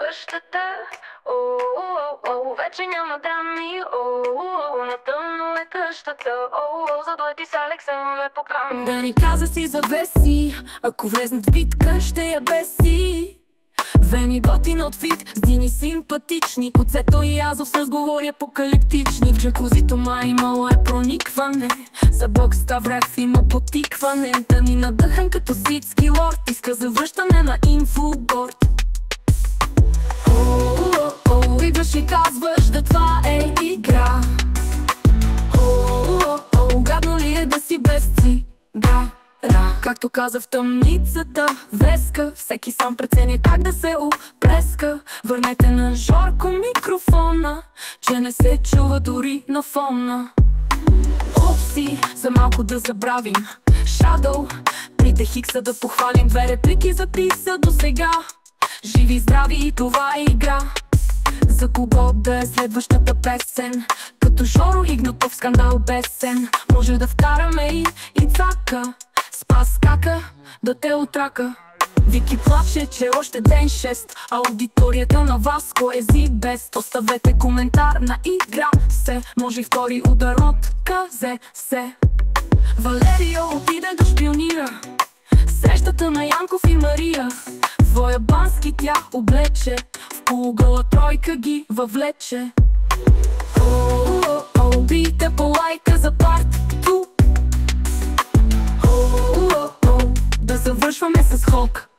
къщата. Вече няма драми. На тъмно е къщата. За дуети с Александър ме покани. Да ни каза си завеси, ако влезнат в битка ще я беси. Вени готин отфит, с дини симпатични. Коцето и Азов с разговори апокалиптични. В джакузито май имало е проникване. За бокс Ставрев има потикване. Да ни надъхан като ситски лорд. Иска завръщане на инфоборд. Идваш и казваш да това е игра. Гадно ли е да си без цигара? Както каза в тъмницата Веска, всеки сам преценя как да се оплеска. Върнете на Жорко микрофона, че не се чува дори на фона. Опси, за малко да забравим Shadow, прите Хикса да похвалим. Две реплики за тиса до сега. Живи, здрави и това е игра. За кого да е следващата песен? Като Жоро Игнатов скандал бесен. Може да вкараме и Цака, Спас Кака да те отрака. Вики плаче, че още ден 6, а аудиторията на Васко ези без. Оставете коментар на игра се. Може и втори удар от КЗС. Валерио отиде да шпионира срещата на Янков и Мария. Твоя бански тя облече, в полугъла тройка ги въвлече. Бийте по лайка за парт 2. Да завършваме с Холк.